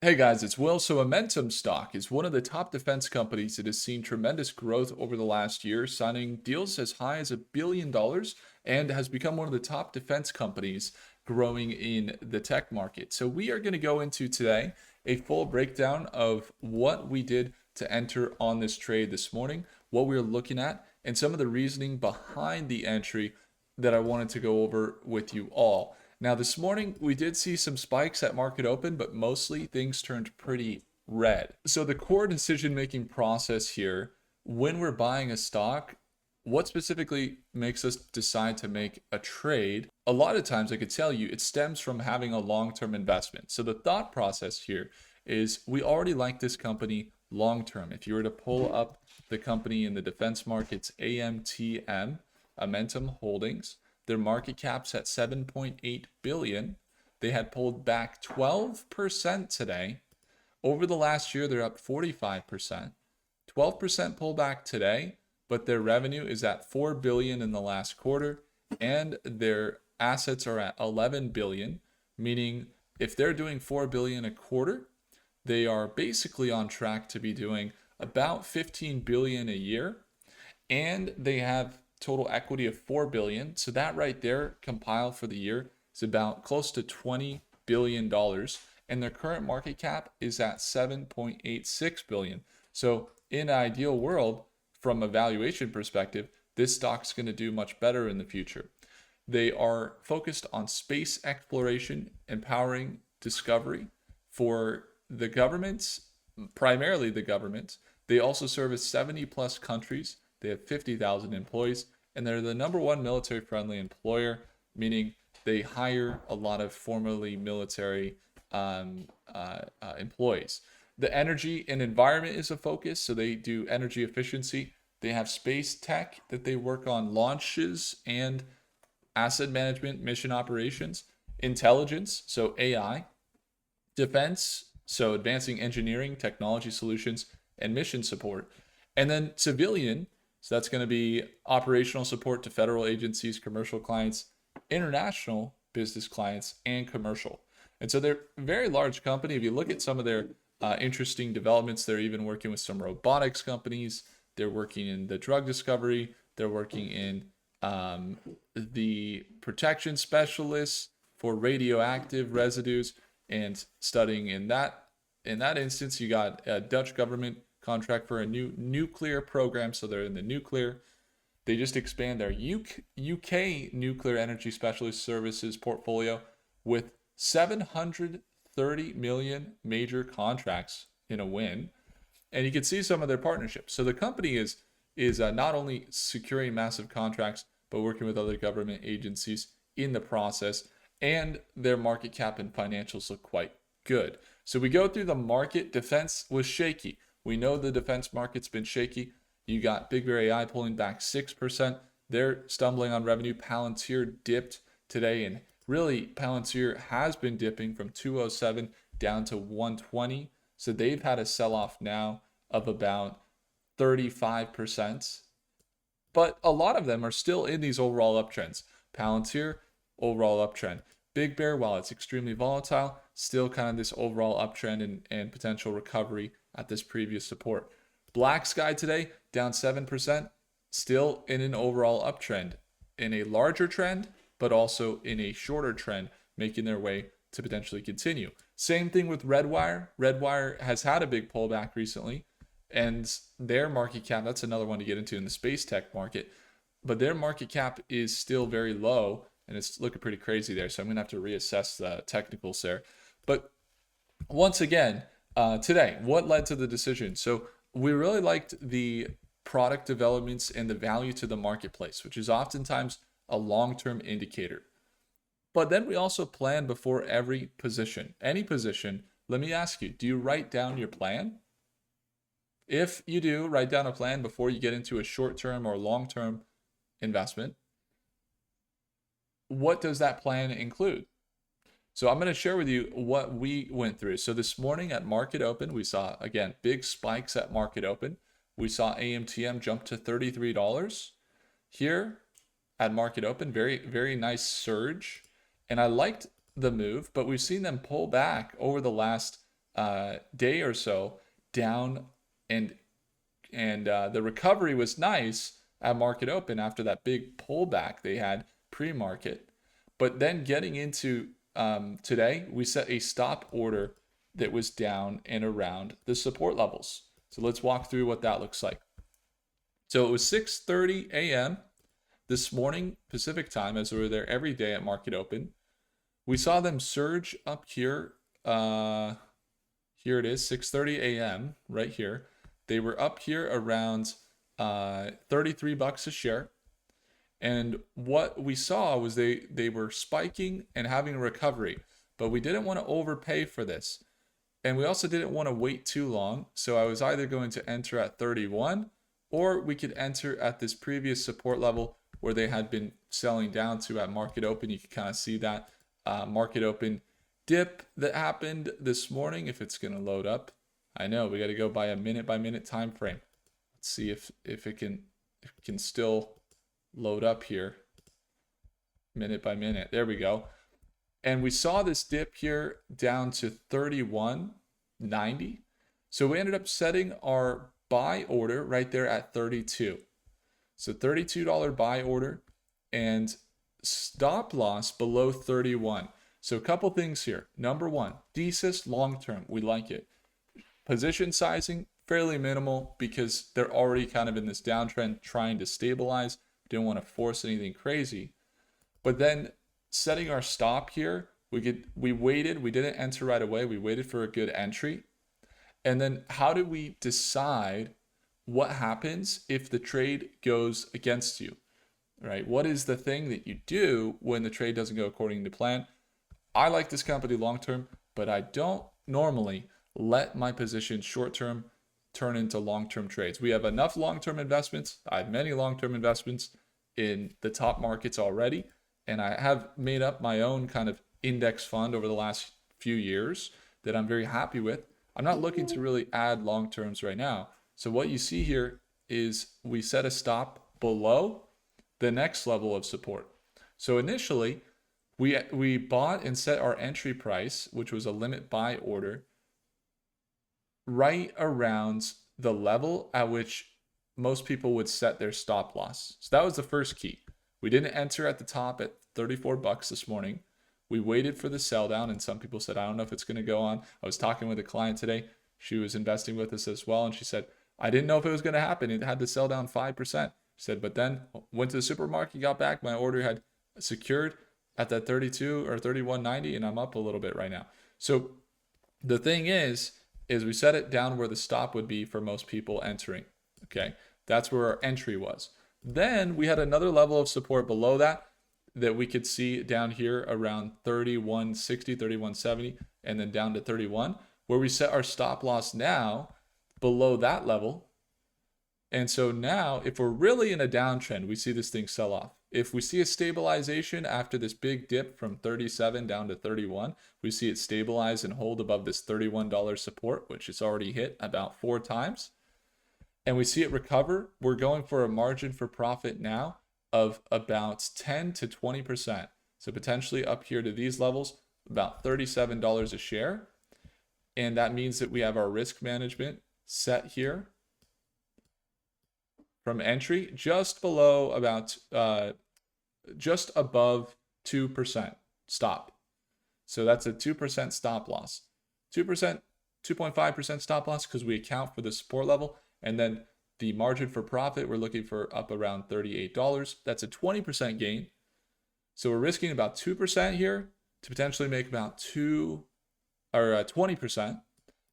Hey guys, it's Will. So AMTM stock is one of the top defense companies that has seen tremendous growth over the last year, signing deals as high as $1 billion and has become one of the top defense companies growing in the tech market. So we are going to go into today a full breakdown of what we did to enter on this trade this morning, what we are looking at, and some of the reasoning behind the entry that I wanted to go over with you all. Now, this morning we did see some spikes at market open, but mostly things turned pretty red. So, the core decision making process here when we're buying a stock, what specifically makes us decide to make a trade? A lot of times, I could tell you, it stems from having a long term investment. So, the thought process here is we already like this company long term. If you were to pull up the company in the defense markets, AMTM, Amentum Holdings, their market cap's at 7.8 billion. They had pulled back 12% today. Over the last year, they're up 45%. 12% pullback today, but their revenue is at 4 billion in the last quarter and their assets are at 11 billion, meaning if they're doing 4 billion a quarter, they are basically on track to be doing about 15 billion a year, and they have total equity of 4 billion. So that right there compiled for the year is about close to 20 billion dollars, and their current market cap is at 7.86 billion. So in an ideal world, from a valuation perspective, this stock's going to do much better in the future. They are focused on space exploration, empowering discovery for the governments, primarily the government. They also service 70 plus countries. They have 50,000 employees, and they're the number one military friendly employer, meaning they hire a lot of formerly military employees. The energy and environment is a focus, so they do energy efficiency. They have space tech that they work on launches and asset management, mission operations, intelligence, so AI, defense, so advancing engineering, technology solutions, and mission support. And then civilian, so that's going to be operational support to federal agencies, commercial clients, international business clients, and commercial. And so they're a very large company. If you look at some of their interesting developments, they're even working with some robotics companies. They're working in the drug discovery. They're working in the protection specialists for radioactive residues and studying in that. In that instance, you got a Dutch government contract for a new nuclear program, so they're in the nuclear. They just expand their UK nuclear energy specialist services portfolio with 730 million major contracts in a win, and you can see some of their partnerships. So the company is not only securing massive contracts, but working with other government agencies in the process, and their market cap and financials look quite good. So we go through the market. Defense was shaky. We know the defense market's been shaky. You got Big Bear AI pulling back 6%. They're stumbling on revenue. Palantir dipped today, and really Palantir has been dipping from 207 down to 120. So they've had a sell-off now of about 35%. But a lot of them are still in these overall uptrends. Palantir, overall uptrend. Big Bear, while it's extremely volatile, still kind of this overall uptrend and potential recovery at this previous support. Black Sky today down 7%, still in an overall uptrend, in a larger trend, but also in a shorter trend, making their way to potentially continue. Same thing with Redwire. Redwire has had a big pullback recently, and their market cap, that's another one to get into in the space tech market, but their market cap is still very low, and it's looking pretty crazy there. So I'm going to have to reassess the technicals there. But once again, today, what led to the decision? So we really liked the product developments and the value to the marketplace, which is oftentimes a long-term indicator. But then we also plan before every position. Any position, let me ask you, do you write down your plan? If you do, write down a plan before you get into a short-term or long-term investment. What does that plan include? So I'm going to share with you what we went through. So this morning at market open, we saw, again, big spikes at market open. We saw AMTM jump to $33. Here at market open, very, very nice surge. And I liked the move, but we've seen them pull back over the last day or so down, and the recovery was nice at market open after that big pullback they had pre-market. But then getting into today, we set a stop order that was down and around the support levels. So let's walk through what that looks like. So it was 6:30 a.m. this morning Pacific time, as we were there every day at market open. We saw them surge up here. Here it is, 6:30 a.m. right here. They were up here around $33 a share. And what we saw was they were spiking and having a recovery, but we didn't want to overpay for this. And we also didn't want to wait too long. So I was either going to enter at 31, or we could enter at this previous support level where they had been selling down to at market open. You can kind of see that market open dip that happened this morning. If it's going to load up, I know we got to go by a minute time frame. Let's see if it can still load up here minute by minute. There we go. And we saw this dip here down to 31.90. So we ended up setting our buy order right there at 32. So $32 buy order and stop loss below 31. So a couple things here. Number one, thesis long term, we like it. Position sizing, fairly minimal because they're already kind of in this downtrend trying to stabilize. Didn't want to force anything crazy. But then setting our stop here, we waited, we didn't enter right away. We waited for a good entry. And then how do we decide what happens if the trade goes against you? Right? What is the thing that you do when the trade doesn't go according to plan? I like this company long term, but I don't normally let my position short term turn into long-term trades. We have enough long-term investments. I have many long-term investments in the top markets already, and I have made up my own kind of index fund over the last few years that I'm very happy with. I'm not looking to really add long terms right now. So what you see here is we set a stop below the next level of support. So initially, we bought and set our entry price, which was a limit buy order, right around the level at which most people would set their stop loss. So that was the first key. We didn't enter at the top at $34 this morning. We waited for the sell down, and some people said, I don't know if it's going to go on. I was talking with a client today. She was investing with us as well, and she said, I didn't know if it was going to happen. It had to sell down 5%. She said, but then went to the supermarket, got back, my order had secured at that 32 or 31.90, and I'm up a little bit right now. So the thing is we set it down where the stop would be for most people entering. Okay, that's where our entry was. Then we had another level of support below that we could see down here around 31.60, 31.70, and then down to 31, where we set our stop loss now below that level. And so now, if we're really in a downtrend, we see this thing sell off. If we see a stabilization after this big dip from 37 down to 31, we see it stabilize and hold above this $31 support, which it's already hit about 4 times. And we see it recover. We're going for a margin for profit now of about 10 to 20%. So potentially up here to these levels, about $37 a share. And that means that we have our risk management set here from entry just below about just above 2% stop. So that's a 2% stop loss. 2%, 2.5% stop loss because we account for the support level. And then the margin for profit, we're looking for up around $38. That's a 20% gain. So we're risking about 2% here to potentially make about 20%.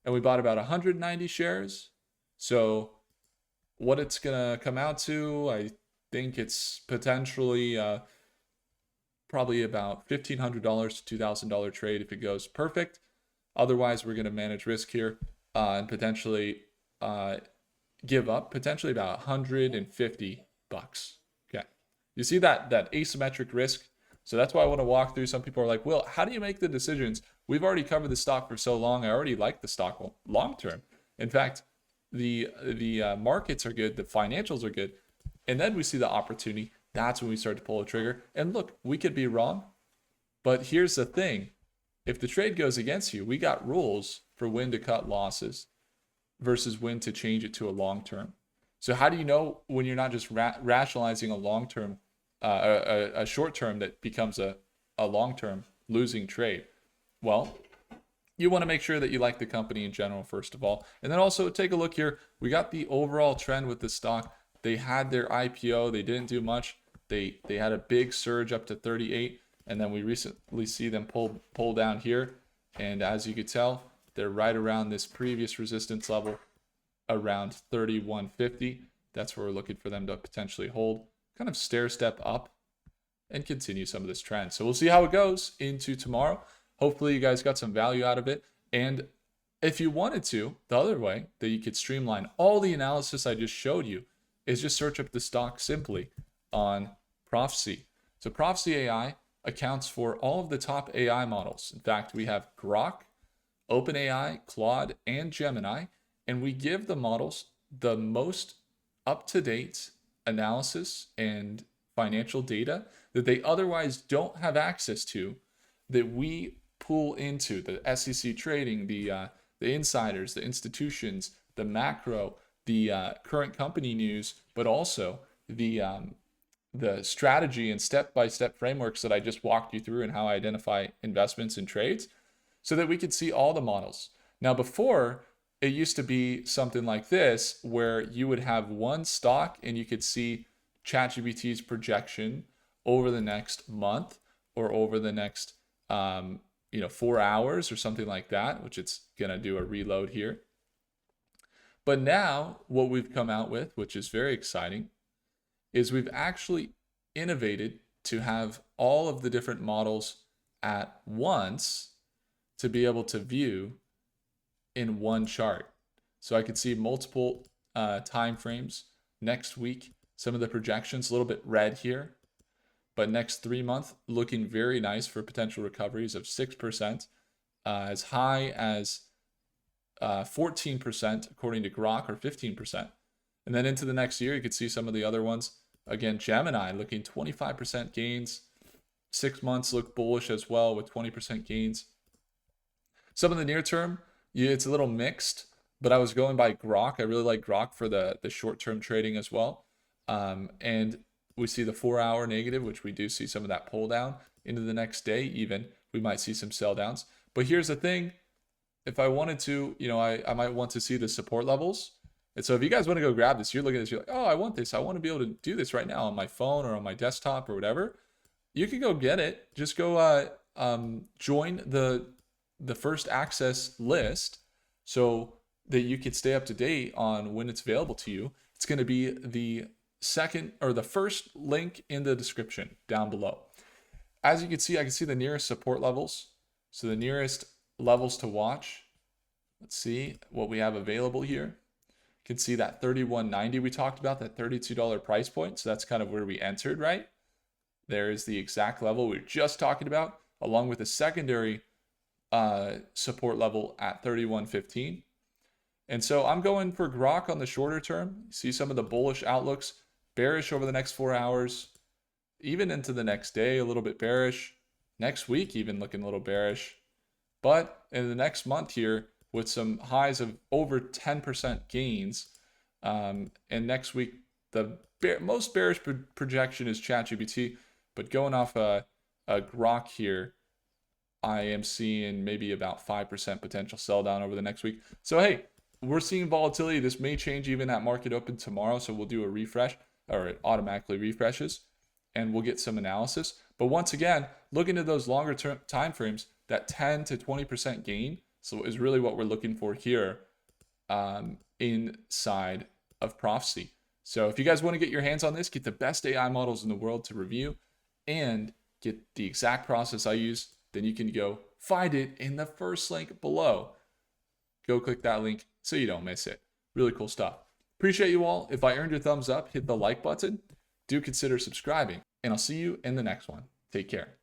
And we bought about 190 shares. So what it's going to come out to, I think it's potentially probably about $1,500 to $2,000 trade if it goes perfect. Otherwise, we're going to manage risk here and potentially give up potentially about $150. Okay. You see that asymmetric risk? So that's why I want to walk through. Some people are like, Will, how do you make the decisions? We've already covered the stock for so long. I already like the stock long term. In fact, the markets are good. The financials are good. And then we see the opportunity. That's when we start to pull a trigger. And look, we could be wrong. But here's the thing. If the trade goes against you, we got rules for when to cut losses versus when to change it to a long term. So how do you know when you're not just rationalizing a long term, a short term that becomes a long term losing trade? Well, you want to make sure that you like the company in general, first of all. And then also take a look here. We got the overall trend with the stock. They had their IPO. They didn't do much. They had a big surge up to 38. And then we recently see them pull down here. And as you could tell, they're right around this previous resistance level, around 3150. That's where we're looking for them to potentially hold. Kind of stair step up and continue some of this trend. So we'll see how it goes into tomorrow. Hopefully you guys got some value out of it. And if you wanted to, the other way that you could streamline all the analysis I just showed you is just search up the stock simply on Prophecy. So Prophecy AI accounts for all of the top AI models. In fact, we have Grok, OpenAI, Claude, and Gemini, and we give the models the most up-to-date analysis and financial data that they otherwise don't have access to, that we pull into the SEC trading, the insiders, the institutions, the macro, the current company news, but also the strategy and step-by-step frameworks that I just walked you through and how I identify investments and trades, so that we could see all the models. Now, before, it used to be something like this, where you would have one stock and you could see ChatGPT's projection over the next month or over the next 4 hours or something like that, which it's going to do a reload here. But now what we've come out with, which is very exciting, is we've actually innovated to have all of the different models at once to be able to view in one chart. So I could see multiple time frames next week, some of the projections a little bit red here, but next 3 month looking very nice for potential recoveries of 6%, as high as 14% according to Grok, or 15%. And then into the next year, you could see some of the other ones. Again, Gemini looking 25% gains. 6 months look bullish as well with 20% gains. Some of the near term, it's a little mixed, but I was going by Grok. I really like Grok for the short-term trading as well. And we see the 4 hour negative, which we do see some of that pull down into the next day. Even we might see some sell downs. But here's the thing. If I wanted to, I might want to see the support levels. And so if you guys want to go grab this, you're looking at this, you're like, oh, I want this. I want to be able to do this right now on my phone or on my desktop or whatever. You can go get it. Just go join the first access list so that you can stay up to date on when it's available to you. It's going to be the second or the first link in the description down below. As you can see, I can see the nearest support levels. So the nearest levels to watch. Let's see what we have available here. You can see that 31.90 we talked about, that $32 price point. So that's kind of where we entered, right? There is the exact level we were just talking about, along with a secondary support level at 31.15. And so I'm going for Grok on the shorter term. See some of the bullish outlooks, bearish over the next 4 hours, even into the next day, a little bit bearish. Next week, even looking a little bearish. But in the next month here, with some highs of over 10% gains, and next week, the most bearish projection is ChatGPT, but going off a Grok here, I am seeing maybe about 5% potential sell down over the next week. So hey, we're seeing volatility. This may change even at market open tomorrow. So we'll do a refresh, or it automatically refreshes, and we'll get some analysis. But once again, look into those longer term time frames. That 10 to 20% gain, so is really what we're looking for here inside of Prophecy. So if you guys want to get your hands on this, get the best AI models in the world to review, and get the exact process I use, then you can go find it in the first link below. Go click that link so you don't miss it. Really cool stuff. Appreciate you all. If I earned your thumbs up, hit the like button. Do consider subscribing, and I'll see you in the next one. Take care.